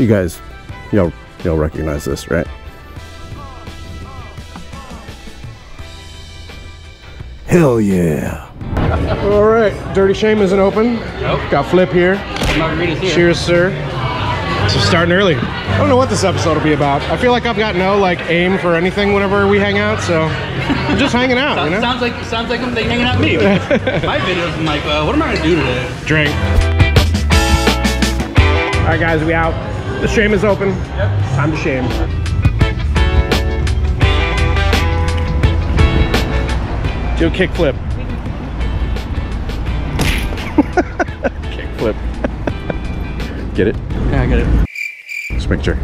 You guys, you'll recognize this, right? Hell yeah. All right, Dirty Shame isn't open. Nope. Got Flip here. Margaritas here. Cheers, sir. So starting early. I don't know what this episode will be about. I feel like I've got no aim for anything whenever we hang out, so I'm just hanging out, you know? Sounds like they hanging out with me. My videos, I'm like, what am I gonna do today? Drink. All right, guys, we out. The shame is open. Yep. Time to shame. Do a kick flip. Kick flip. Get it? Yeah, I get it. Just make sure.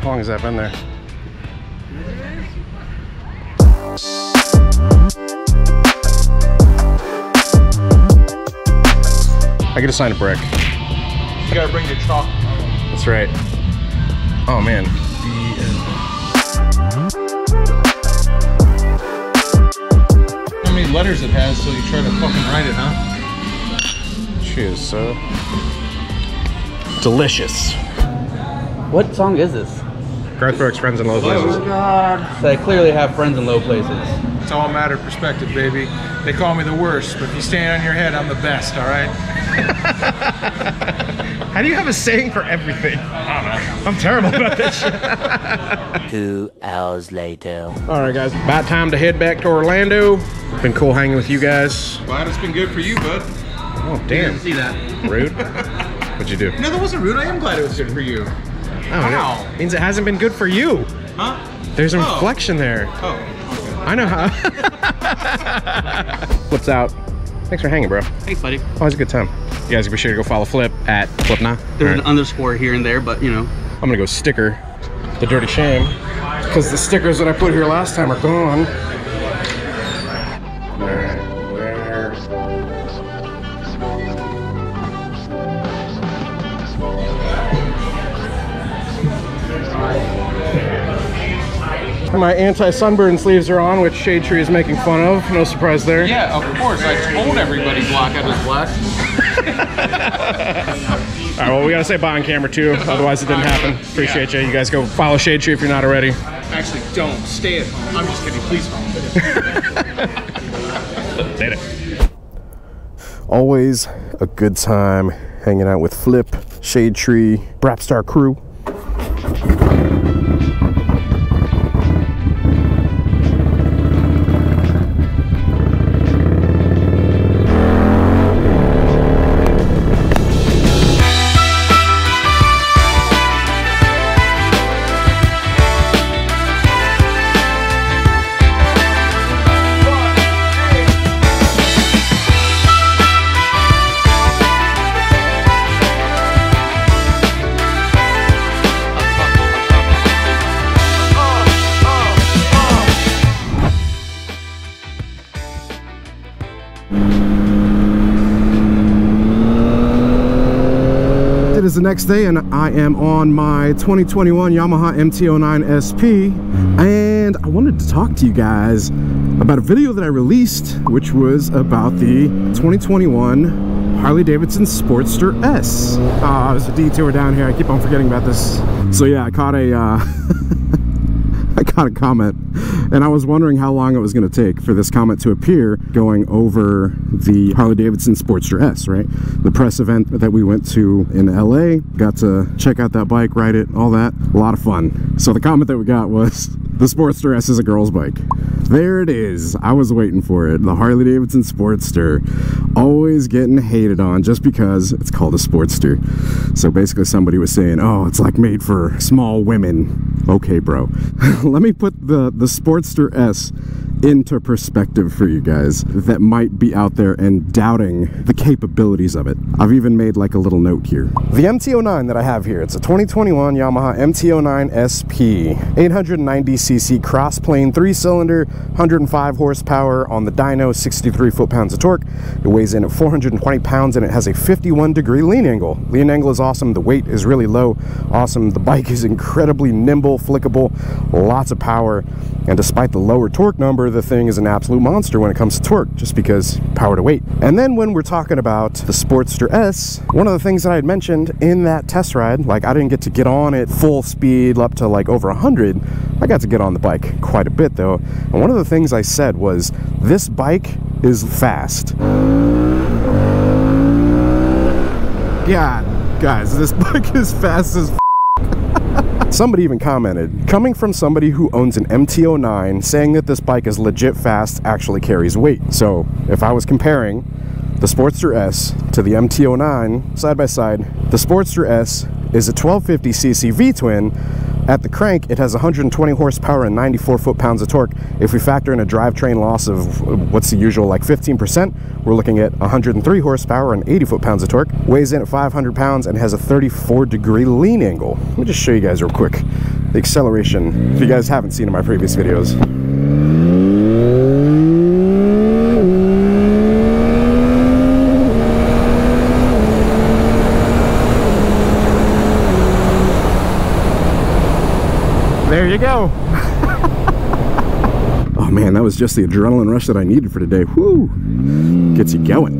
How long has that been there? I get assigned a brick. You gotta bring your chalk. That's right. Oh man. How many letters it has, so you try to fucking write it, huh? Cheers, so delicious. What song is this? Garth Brooks, Friends in Low Places. God. So I clearly have friends in low places. It's all a matter of perspective, baby. They call me the worst, but if you stand on your head, I'm the best, all right? How do you have a saying for everything? I don't know. I'm terrible about this shit. 2 hours later. All right, guys, about time to head back to Orlando. Been cool hanging with you guys. Glad it's been good for you, bud. Oh, damn. See that? Rude. What'd you do? No, that wasn't rude. I am glad it was good for you. Oh, Wow. no. Means it hasn't been good for you. Huh? There's an inflection there. Oh. I know how. Flips out. Thanks for hanging, bro. Thanks, buddy. Always a good time. You guys be sure to go follow Flip at Flipna. There's an underscore here and there, but you know. I'm gonna go sticker the Dirty Shame because the stickers that I put here last time are gone. My anti-sunburn sleeves are on, which Shade Tree is making fun of. No surprise there. Yeah, of course. I told everybody Blockhead was black. All right, well, we gotta say bye on camera too, otherwise it didn't happen. Appreciate you. You guys go follow Shade Tree if you're not already. Actually, don't. Stay at home. I'm just kidding. Please home. Later. Always a good time hanging out with Flip, Shade Tree, Brapstar crew. It is the next day and I am on my 2021 Yamaha MT09 SP, and I wanted to talk to you guys about a video that I released, which was about the 2021 Harley-Davidson Sportster S. There's a detour down here. I keep on forgetting about this. So yeah, I caught a I got a comment, and I was wondering how long it was going to take for this comment to appear going over the Harley-Davidson Sportster S, right? The press event that we went to in LA, got to check out that bike, ride it, all that. A lot of fun. So the comment that we got was, the Sportster S is a girl's bike. There it is. I was waiting for it. The Harley-Davidson Sportster. Always getting hated on just because it's called a Sportster. So basically somebody was saying, oh, it's like made for small women. Okay, bro. Let me put the Sportster S into perspective for you guys that might be out there and doubting the capabilities of it. I've even made like a little note here. The MT09 that I have here, it's a 2021 Yamaha MT09 SP, 890cc cross-plane 3-cylinder, 105 horsepower on the dyno, 63 foot-pounds of torque. It weighs in at 420 pounds and it has a 51-degree lean angle. Lean angle is awesome. The weight is really low. Awesome. The bike is incredibly nimble, flickable, lots of power, and despite the lower torque number the thing is an absolute monster when it comes to torque, just because power to weight. And then when we're talking about the Sportster S, one of the things that I had mentioned in that test ride, like I didn't get to get on it full speed up to like over 100. I got to get on the bike quite a bit though. And one of the things I said was, this bike is fast. God, guys, this bike is fast as Somebody even commented, coming from somebody who owns an MT09, saying that this bike is legit fast actually carries weight. So if I was comparing the Sportster S to the MT09 side by side, the Sportster S is a 1250cc V-twin. At the crank, it has 120 horsepower and 94 foot-pounds of torque. If we factor in a drivetrain loss of what's the usual, like 15%, we're looking at 103 horsepower and 80 foot-pounds of torque. Weighs in at 500 pounds and has a 34-degree lean angle. Let me just show you guys real quick the acceleration, if you guys haven't seen in my previous videos. There you go. Oh man, that was just the adrenaline rush that I needed for today. Whoo! Gets you going.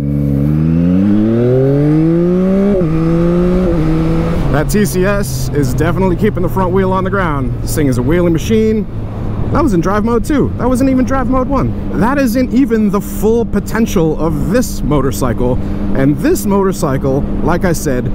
That TCS is definitely keeping the front wheel on the ground. This thing is a wheeling machine. That was in drive mode too. That wasn't even drive mode 1. That isn't even the full potential of this motorcycle. And this motorcycle, like I said,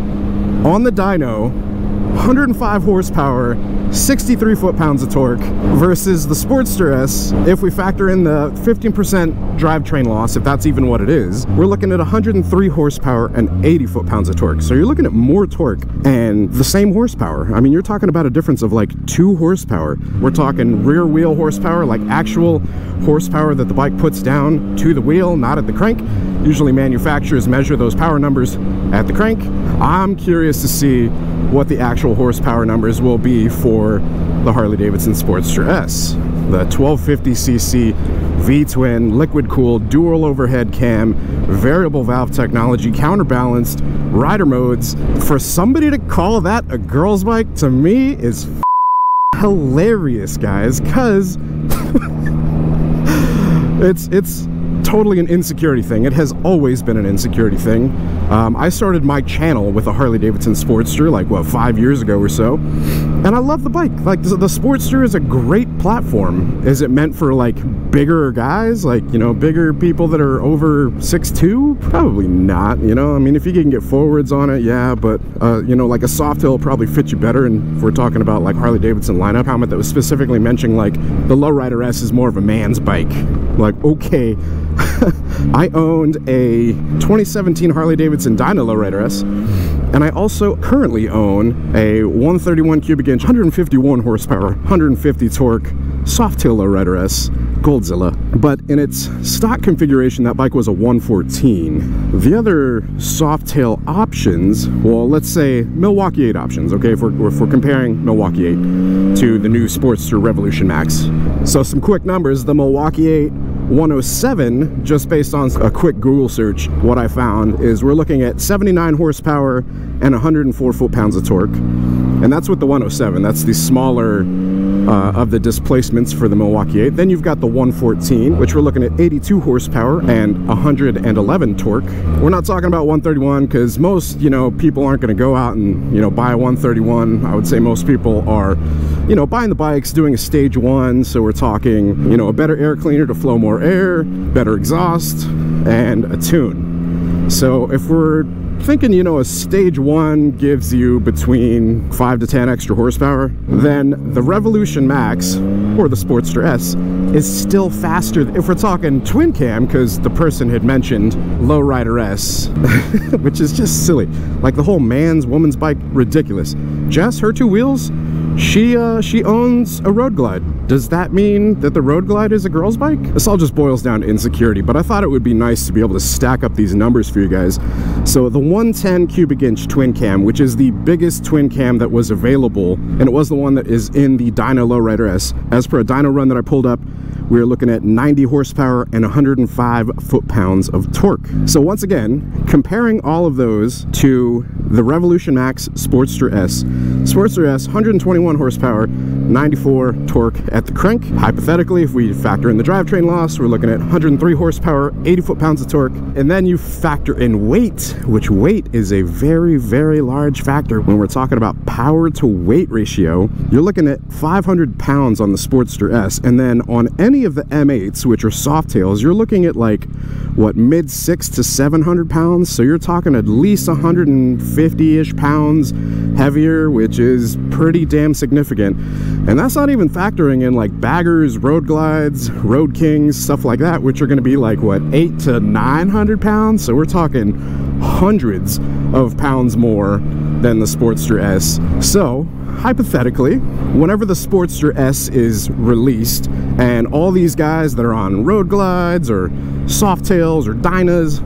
on the dyno, 105 horsepower, 63 foot-pounds of torque, versus the Sportster S. If we factor in the 15% drivetrain loss, if that's even what it is, we're looking at 103 horsepower and 80 foot-pounds of torque. So you're looking at more torque and the same horsepower. I mean, you're talking about a difference of like 2 horsepower. We're talking rear wheel horsepower, like actual horsepower that the bike puts down to the wheel, not at the crank. Usually manufacturers measure those power numbers at the crank. I'm curious to see what the actual horsepower numbers will be for the Harley-Davidson Sportster S. The 1250cc V-twin, liquid-cooled, dual overhead cam, variable valve technology, counterbalanced, rider modes. For somebody to call that a girl's bike, to me, is hilarious, guys, because it's totally an insecurity thing. It has always been an insecurity thing. I started my channel with a Harley-Davidson Sportster like, what, 5 years ago or so, and I love the bike. Like, the Sportster is a great platform. Is it meant for like bigger guys, like, you know, bigger people that are over 6'2"? Probably not, you know. I mean, if you can get forwards on it, yeah, but you know, like a soft hill probably fit you better. And if we're talking about like Harley-Davidson lineup, comment that was specifically mentioning like the Lowrider S is more of a man's bike. Like, okay. I owned a 2017 Harley-Davidson Dyna Lowrider S, and I also currently own a 131 cubic inch, 151 horsepower, 150 torque Softail Lowrider S Goldzilla. But in its stock configuration, that bike was a 114. The other Softail options, well, let's say Milwaukee 8 options, okay, if we're comparing Milwaukee 8 to the new Sportster Revolution Max. So some quick numbers, the Milwaukee 8 107, just based on a quick Google search, what I found is we're looking at 79 horsepower and 104 foot-pounds of torque. And that's with the 107. That's the smaller of the displacements for the Milwaukee 8. Then you've got the 114, which we're looking at 82 horsepower and 111 torque. We're not talking about 131 because most, you know, people aren't going to go out and, you know, buy a 131. I would say most people are, you know, buying the bikes, doing a stage 1. So we're talking, you know, a better air cleaner to flow more air, better exhaust, and a tune. So if we're thinking, you know, a stage 1 gives you between 5 to 10 extra horsepower, then the Revolution Max or the Sportster S is still faster. If we're talking twin cam, because the person had mentioned Lowrider S, which is just silly. Like the whole man's, woman's bike, ridiculous. Jess, her 2 wheels, she owns a Road Glide. Does that mean that the Road Glide is a girl's bike? This all just boils down to insecurity, but I thought it would be nice to be able to stack up these numbers for you guys. So the 110 cubic inch twin cam, which is the biggest twin cam that was available, and it was the one that is in the Dyna Lowrider S. As per a dyno run that I pulled up, we are looking at 90 horsepower and 105 foot-pounds of torque. So once again, comparing all of those to the Revolution Max Sportster S. Sportster S, 121 horsepower, 94 torque at the crank. Hypothetically, if we factor in the drivetrain loss, we're looking at 103 horsepower, 80 foot-pounds of torque. And then you factor in weight, which weight is a very, very large factor when we're talking about power to weight ratio. You're looking at 500 pounds on the Sportster S, and then on any of the M8s, which are soft tails, you're looking at like, what, mid 600 to 700 pounds. So you're talking at least 150-ish pounds heavier, which is pretty damn significant. And that's not even factoring in like baggers, road glides, road kings, stuff like that, which are going to be like, what, 800 to 900 pounds. So we're talking hundreds of pounds more than the Sportster S. So hypothetically, whenever the Sportster S is released and all these guys that are on road glides or soft tails or Dynas,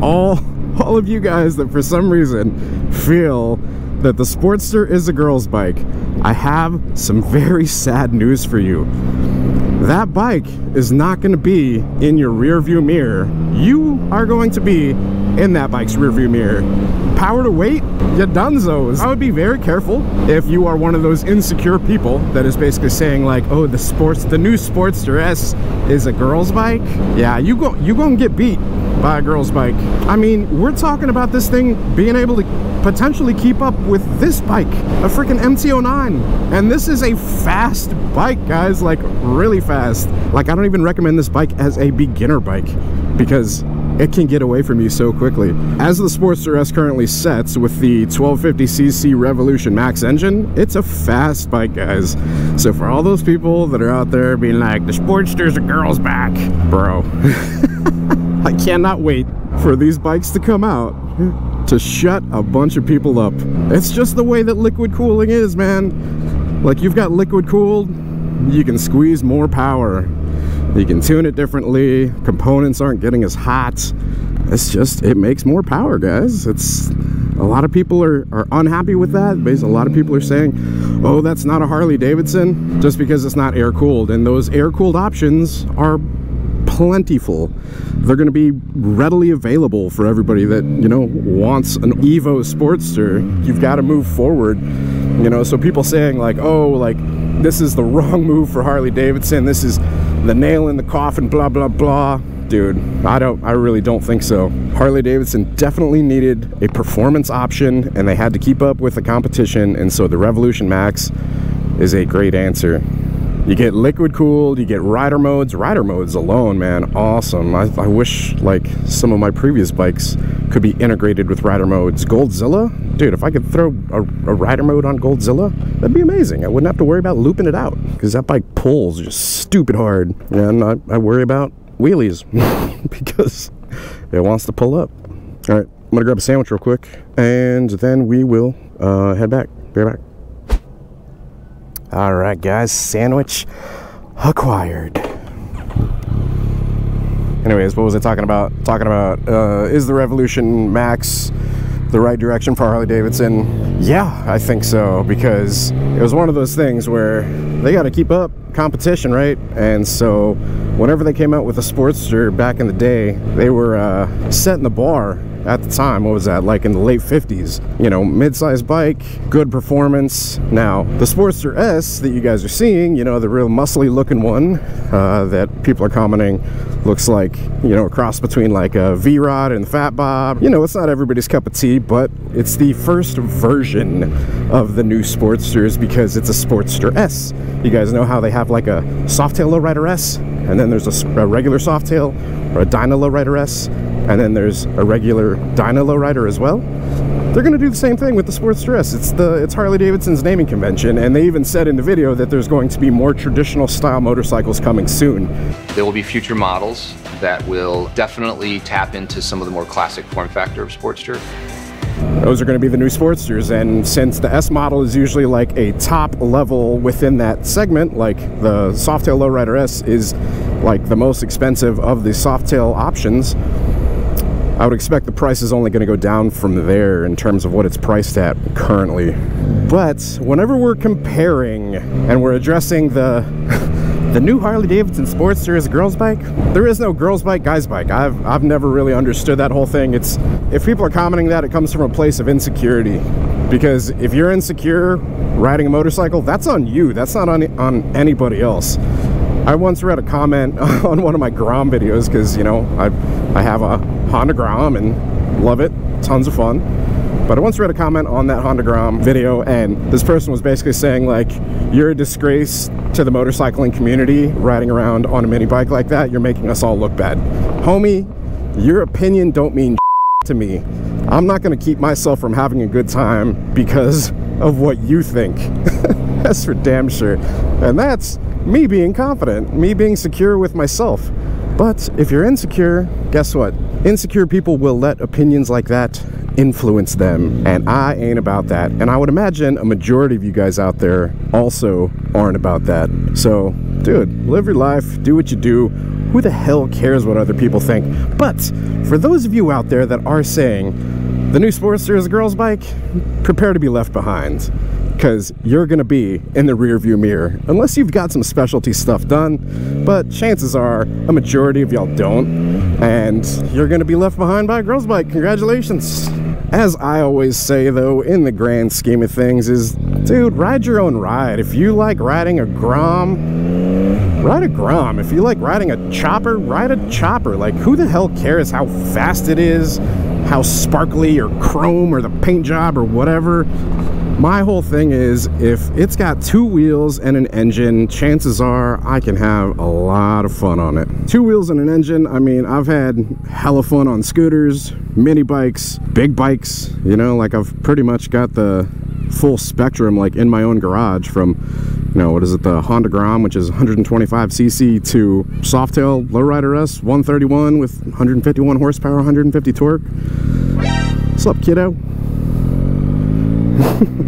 all of you guys that for some reason feel that the Sportster is a girl's bike, I have some very sad news for you. That bike is not going to be in your rear view mirror. You are going to be in that bike's rear view mirror. Power to weight, you dunzos. I would be very careful if you are one of those insecure people that is basically saying like, oh, the new Sportster S is a girl's bike. Yeah, you gonna get beat by a girl's bike. I mean, we're talking about this thing being able to potentially keep up with this bike, a freaking MT09. And this is a fast bike, guys, like really fast. Like, I don't even recommend this bike as a beginner bike because it can get away from you so quickly. As the Sportster S currently sets with the 1250cc Revolution Max engine, it's a fast bike, guys. So for all those people that are out there being like, the Sportster's a girl's back, bro, I cannot wait for these bikes to come out to shut a bunch of people up. It's just the way that liquid cooling is, man. Like, you've got liquid cooled, you can squeeze more power. You can tune it differently. Components aren't getting as hot. It's just, it makes more power, guys. It's, a lot of people are unhappy with that. Basically, a lot of people are saying, oh, that's not a Harley-Davidson, just because it's not air-cooled. And those air-cooled options are plentiful. They're going to be readily available for everybody that, you know, wants an Evo Sportster. You've got to move forward, you know. So people saying like, oh, like, this is the wrong move for Harley-Davidson, this is the nail in the coffin, blah blah blah. Dude, I really don't think so. Harley-Davidson definitely needed a performance option, and they had to keep up with the competition, and so the Revolution Max is a great answer. You get liquid cooled, you get rider modes alone, man, awesome. I wish like some of my previous bikes could be integrated with rider modes. Goldzilla, dude, if I could throw a rider mode on Goldzilla, that'd be amazing. I wouldn't have to worry about looping it out because that bike pulls just stupid hard. And I worry about wheelies because it wants to pull up. All right, I'm gonna grab a sandwich real quick and then we will head back. Be right back. All right, guys, sandwich acquired. Anyways, what was I talking about? Is the Revolution Max the right direction for Harley-Davidson? Yeah, I think so, because it was one of those things where they got to keep up competition, right? And so whenever they came out with a Sportster back in the day, they were setting the bar at the time. What was that, like in the late 50s? You know, mid-sized bike, good performance. Now the Sportster S that you guys are seeing, you know, the real muscly looking one that people are commenting looks like, you know, a cross between like a V-Rod and the Fat Bob. You know, it's not everybody's cup of tea, but it's the first version of the new Sportsters because it's a Sportster S. You guys know how they have like a Softail Lowrider S, and then there's a regular Softail or a Dyna Lowrider S, and then there's a regular Dyna Lowrider as well. They're going to do the same thing with the Sportster S. It's Harley-Davidson's naming convention, and they even said in the video that there's going to be more traditional style motorcycles coming soon. There will be future models that will definitely tap into some of the more classic form factor of Sportster. Those are going to be the new Sportsters, and since the S model is usually like a top level within that segment, like the Softail Lowrider S is like the most expensive of the Softail options, I would expect the price is only going to go down from there in terms of what it's priced at currently. But whenever we're comparing and we're addressing the new Harley-Davidson Sportster is a girl's bike, there is no girl's bike, guy's bike. I've never really understood that whole thing. If people are commenting that, it comes from a place of insecurity. Because if you're insecure riding a motorcycle, that's on you. That's not on anybody else. I once read a comment on one of my Grom videos, because, you know, I have a Honda Grom and love it. Tons of fun. But I once read a comment on that Honda Grom video, and this person was basically saying, like, you're a disgrace to the motorcycling community riding around on a mini bike like that. You're making us all look bad. Homie, your opinion don't mean to me. I'm not going to keep myself from having a good time because of what you think. That's for damn sure. And that's me being confident, me being secure with myself. But if you're insecure, guess what? Insecure people will let opinions like that influence them, and I ain't about that. And I would imagine a majority of you guys out there also aren't about that. So, dude, live your life, do what you do. Who the hell cares what other people think? But for those of you out there that are saying the new Sportster is a girl's bike, prepare to be left behind, because you're gonna be in the rear view mirror unless you've got some specialty stuff done. But chances are a majority of y'all don't, and you're gonna be left behind by a girl's bike. Congratulations. As I always say, though, in the grand scheme of things, is, dude, ride your own ride. If you like riding a Grom, ride a Grom. If you like riding a chopper, ride a chopper. Like, who the hell cares how fast it is, how sparkly or chrome or the paint job or whatever? My whole thing is, if it's got two wheels and an engine, chances are I can have a lot of fun on it. Two wheels and an engine, I mean, I've had hella fun on scooters, mini bikes, big bikes, you know, like I've pretty much got the full spectrum, like in my own garage, from, you know, what is it, the Honda Grom, which is 125cc, to Softail Lowrider S 131 with 151 horsepower, 150 torque. What's up, kiddo?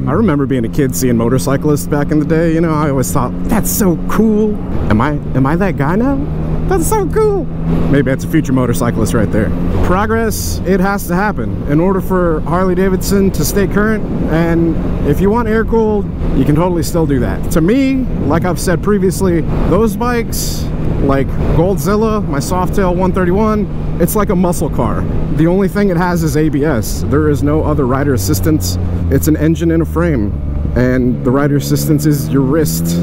I remember being a kid seeing motorcyclists back in the day, you know, I always thought, that's so cool. Am I that guy now? That's so cool. Maybe that's a future motorcyclist right there. Progress, it has to happen in order for Harley-Davidson to stay current, and if you want air-cooled, you can totally still do that. To me, like I've said previously, those bikes, like Goldzilla, my Softail 131, it's like a muscle car. The only thing it has is ABS. There is no other rider assistance. It's an engine and a frame, and the rider assistance is your wrist.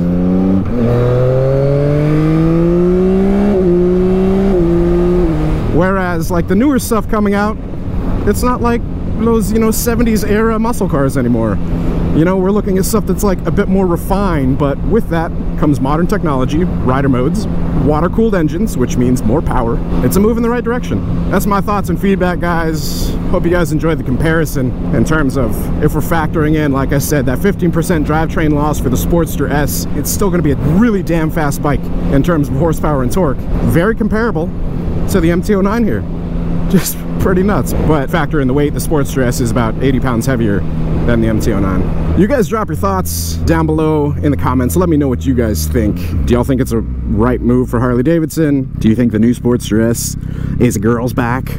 Whereas, like, the newer stuff coming out, it's not like those, you know, 70s era muscle cars anymore. You know, we're looking at stuff that's like a bit more refined, but with that comes modern technology, rider modes, water-cooled engines, which means more power. It's a move in the right direction. That's my thoughts and feedback, guys. Hope you guys enjoyed the comparison in terms of, if we're factoring in, like I said, that 15% drivetrain loss for the Sportster S, it's still going to be a really damn fast bike in terms of horsepower and torque. Very comparable to the MT09 here. Just pretty nuts. But factor in the weight, the Sportster S is about 80 pounds heavier than the MT09. You guys drop your thoughts down below in the comments. Let me know what you guys think. Do y'all think it's a right move for Harley-Davidson? Do you think the new Sportster S is a girl's back?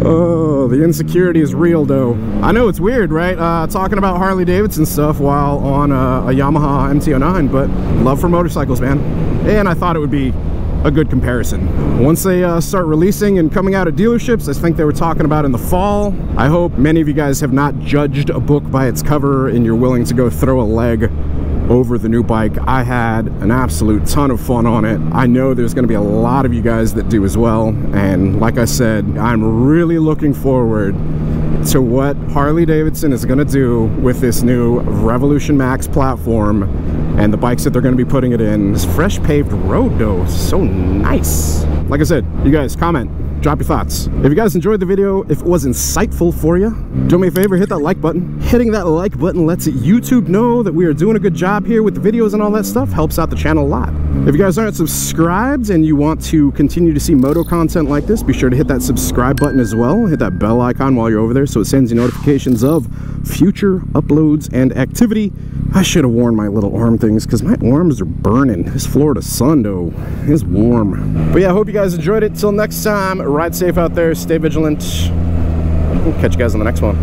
Oh, the insecurity is real, though. I know it's weird, right? Talking about Harley-Davidson stuff while on a Yamaha MT09, but love for motorcycles, man. And I thought it would be a good comparison. Once they start releasing and coming out of dealerships, I think they were talking about in the fall. I hope many of you guys have not judged a book by its cover and you're willing to go throw a leg over the new bike. I had an absolute ton of fun on it. I know there's going to be a lot of you guys that do as well, and like I said, I'm really looking forward to what Harley-Davidson is going to do with this new Revolution Max platform and the bikes that they're going to be putting it in. This fresh paved road, though, so nice. Like I said, you guys comment, drop your thoughts. If you guys enjoyed the video, if it was insightful for you, do me a favor, hit that like button. Hitting that like button lets YouTube know that we are doing a good job here with the videos and all that stuff. Helps out the channel a lot. If you guys aren't subscribed and you want to continue to see moto content like this, be sure to hit that subscribe button as well. Hit that bell icon while you're over there so it sends you notifications of future uploads and activity. I should have worn my little arm things because my arms are burning. This Florida sun, though, is warm. But yeah, I hope you guys enjoyed it. Till next time, ride safe out there, stay vigilant. We'll catch you guys on the next one.